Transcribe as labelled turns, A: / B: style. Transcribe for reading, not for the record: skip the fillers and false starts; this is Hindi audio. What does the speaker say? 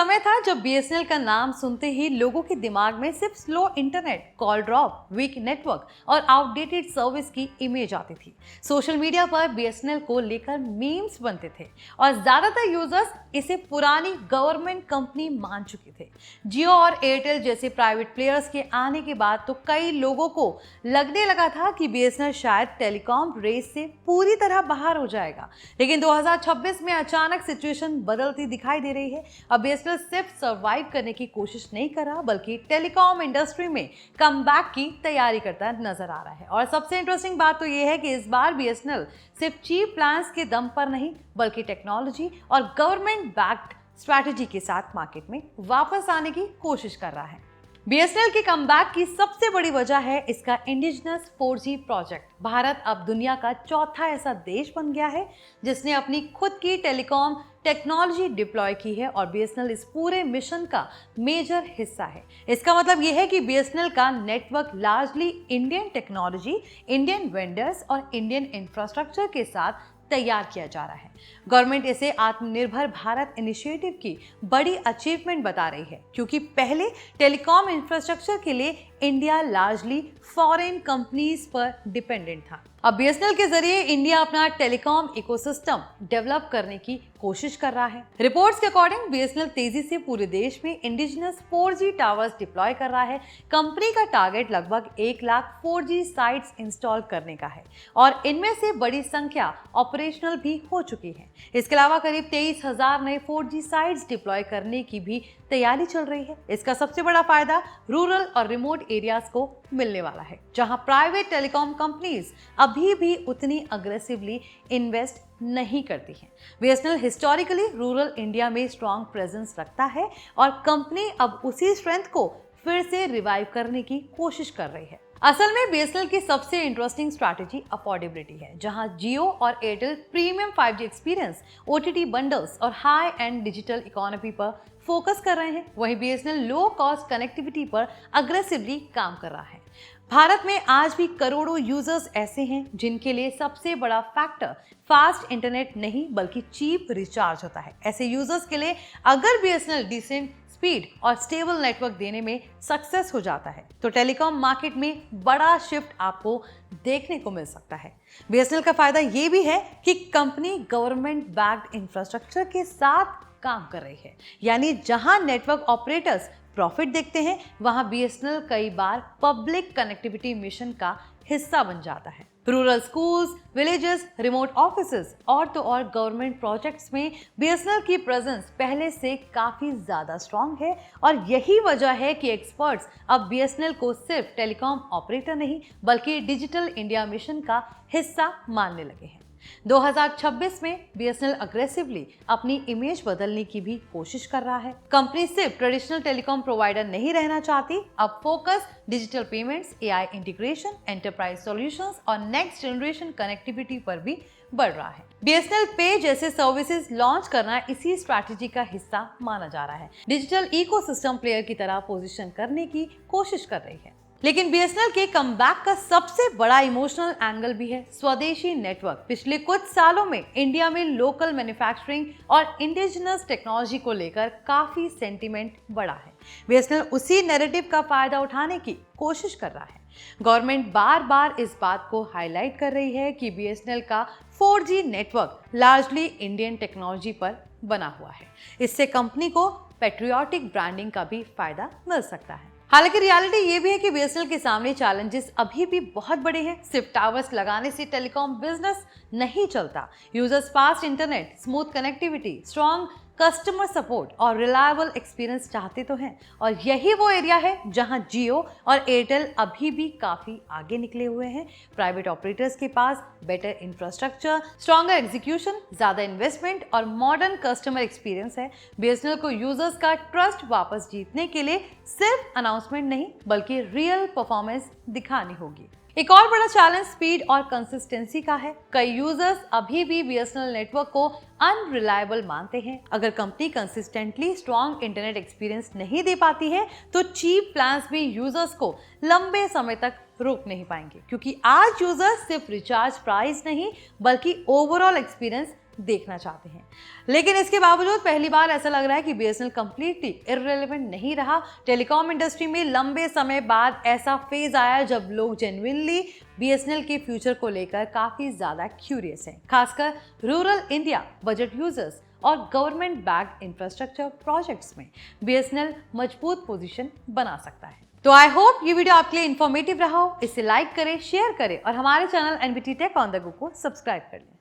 A: समय था जब बीएसएनएल का नाम सुनते ही लोगों के दिमाग में सिर्फ slow internet, call drop, weak network और आउटडेटेड सर्विस की इमेज आती थी। सोशल मीडिया पर बीएसएनएल को लेकर मीम्स बनते थे और ज्यादातर यूजर्स इसे पुरानी गवर्नमेंट कंपनी मान चुके थे। जियो और एयरटेल जैसे प्राइवेट प्लेयर्स के आने के बाद तो कई लोगों को लगने लगा था कि बीएसएनएल शायद टेलीकॉम रेस से पूरी तरह बाहर हो जाएगा, लेकिन 2026 में अचानक सिचुएशन बदलती दिखाई दे रही है। अब बीएसएनएल सिर्फ सर्वाइव करने की कोशिश नहीं कर रहा बल्कि टेलीकॉम इंडस्ट्री में कमबैक की तैयारी करता नजर आ रहा है। और सबसे इंटरेस्टिंग बात तो यह है कि इस बार बीएसएनएल सिर्फ चीप प्लान्स के दम पर नहीं बल्कि टेक्नोलॉजी और गवर्नमेंट बैक्ड स्ट्रैटेजी के साथ मार्केट में वापस आने की कोशिश कर रहा है। बीएसएनएल के कमबैक की सबसे बड़ी वजह है इसका इंडिजिनस 4G प्रोजेक्ट। भारत अब दुनिया का चौथा ऐसा देश बन गया है जिसने अपनी खुद की टेलीकॉम टेक्नोलॉजी डिप्लॉय की है और बीएसएनएल इस पूरे मिशन का मेजर हिस्सा है। इसका मतलब यह है कि बीएसएनएल का network largely Indian technology, Indian vendors और इंडियन इंफ्रास्ट्रक्चर के साथ तैयार किया जा रहा है। गवर्नमेंट इसे आत्मनिर्भर भारत इनिशिएटिव की बड़ी अचीवमेंट बता रही है, क्योंकि पहले टेलीकॉम इंफ्रास्ट्रक्चर के लिए इंडिया लार्जली फॉरेन कंपनीज पर डिपेंडेंट था। अब बीएसएनएल के जरिए इंडिया अपना टेलीकॉम इकोसिस्टम डेवलप करने की कोशिश कर रहा है। रिपोर्ट्स के अकॉर्डिंग बीएसएनएल तेजी से पूरे देश में इंडिजिनस 4G टावर्स डिप्लॉय कर रहा है। कंपनी का टारगेट लगभग 1 लाख 4G साइट्स इंस्टॉल करने का है और इनमें से बड़ी संख्या ऑपरेशनल भी हो चुकी है। इसके अलावा करीब 23,000 नए 4G साइट्स डिप्लॉय करने की भी तैयारी चल रही है। इसका सबसे बड़ा फायदा रूरल और रिमोट एरियाज को मिलने वाला है, जहां प्राइवेट टेलीकॉम कंपनीज अभी भी उतनी अग्रेसिवली इन्वेस्ट नहीं करती हैं। बीएसएनएल हिस्टोरिकली रूरल इंडिया में स्ट्रॉन्ग प्रेजेंस रखता है और कंपनी अब उसी स्ट्रेंथ को फिर से रिवाइव करने की कोशिश कर रही है। असल में बीएसएनएल की सबसे इंटरेस्टिंग स्ट्रैटेजी अफोर्डेबिलिटी है, जहां जियो और Airtel premium 5G experience, OTT bundles और हाई एंड डिजिटल इकोनॉमी पर फोकस कर रहे हैं। वहीं बीएसएनएल लो कॉस्ट कनेक्टिविटी पर अग्रेसिवली काम कर रहा है। भारत में आज भी करोड़ों यूजर्स ऐसे हैं जिनके लिए सबसे बड़ा फैक्टर फास्ट इंटरनेट नहीं बल्कि चीप रिचार्ज होता है। ऐसे यूजर्स के लिए अगर बीएसएनएल डिसेंट स्पीड और स्टेबल नेटवर्क देने में सक्सेस हो जाता है तो टेलीकॉम मार्केट में बड़ा शिफ्ट आपको देखने को मिल सकता है। बीएसएनएल का फायदा ये भी है कि कंपनी गवर्नमेंट बैक्ड इंफ्रास्ट्रक्चर के साथ काम कर रही है, यानी जहां नेटवर्क ऑपरेटर्स प्रॉफिट देखते हैं वहां बीएसएनएल कई बार पब्लिक कनेक्टिविटी मिशन का हिस्सा बन जाता है। Rural schools, villages, remote offices और तो और गवर्नमेंट प्रोजेक्ट्स में बीएसएनएल की प्रेजेंस पहले से काफी ज्यादा स्ट्रांग है और यही वजह है कि एक्सपर्ट्स अब बीएसएनएल को सिर्फ टेलीकॉम ऑपरेटर नहीं बल्कि डिजिटल इंडिया मिशन का हिस्सा मानने लगे हैं। 2026 में बीएसएनएल अग्रेसिवली अपनी इमेज बदलने की भी कोशिश कर रहा है। कंपनी सिर्फ ट्रेडिशनल टेलीकॉम प्रोवाइडर नहीं रहना चाहती, अब focus digital payments, AI integration, enterprise solutions और नेक्स्ट जनरेशन कनेक्टिविटी पर भी बढ़ रहा है। बीएसएनएल पे जैसे सर्विसेज लॉन्च करना इसी स्ट्रैटेजी का हिस्सा माना जा रहा है। डिजिटल इकोसिस्टम प्लेयर की तरह पोजीशन करने की कोशिश कर रही है। लेकिन बीएसएनएल के कमबैक का सबसे बड़ा इमोशनल एंगल भी है स्वदेशी नेटवर्क। पिछले कुछ सालों में इंडिया में लोकल मैन्युफैक्चरिंग और इंडिजिनस टेक्नोलॉजी को लेकर काफी सेंटीमेंट बढ़ा है। बीएसएनएल उसी नैरेटिव का फायदा उठाने की कोशिश कर रहा है। गवर्नमेंट बार बार इस बात को हाईलाइट कर रही है कि बीएसएनएल का 4G network largely Indian technology पर बना हुआ है। इससे कंपनी को पैट्रियोटिक ब्रांडिंग का भी फायदा मिल सकता है। हालांकि रियलिटी ये भी है कि बीएसएनएल के सामने चैलेंजेस अभी भी बहुत बड़े हैं। सिर्फ टावर्स लगाने से टेलीकॉम बिजनेस नहीं चलता। Users fast internet, smooth connectivity, strong customer support और रिलायबल एक्सपीरियंस चाहते तो हैं और यही वो एरिया है जहां जियो और एयरटेल अभी भी काफी आगे निकले हुए हैं। प्राइवेट ऑपरेटर्स के पास बेटर इंफ्रास्ट्रक्चर, स्ट्रॉन्गर एग्जीक्यूशन, ज्यादा इन्वेस्टमेंट और मॉडर्न कस्टमर एक्सपीरियंस है। बीएसएनएल को यूजर्स का ट्रस्ट वापस जीतने के लिए सिर्फ अनाउंसमेंट नहीं बल्कि रियल परफॉर्मेंस दिखानी होगी। एक और बड़ा चैलेंज स्पीड और कंसिस्टेंसी का है। कई यूजर्स अभी भी बीएसएनएल नेटवर्क को अनरिलायबल मानते हैं। अगर company consistently strong internet experience नहीं दे पाती है तो चीप प्लान्स भी यूजर्स को लंबे समय तक रोक नहीं पाएंगे, क्योंकि आज यूजर्स सिर्फ रिचार्ज प्राइस नहीं बल्कि ओवरऑल एक्सपीरियंस देखना चाहते हैं। लेकिन इसके बावजूद पहली बार ऐसा लग रहा है कि बीएसएनएल कंप्लीटली इररिलेवेंट नहीं रहा। टेलीकॉम इंडस्ट्री में लंबे समय बाद ऐसा फेज आया जब लोग जेन्युइनली बीएसएनएल के फ्यूचर को लेकर काफी ज्यादा क्यूरियस हैं, खासकर रूरल इंडिया, बजट यूजर्स और गवर्नमेंट बैक्ड इंफ्रास्ट्रक्चर प्रोजेक्ट्स में बीएसएनएल मजबूत पोजीशन बना सकता है। तो आई होप ये वीडियो आपके लिए इंफॉर्मेटिव रहा हो। इसे लाइक करें, शेयर करें और हमारे channel NBT tech on the go को सब्सक्राइब कर लें।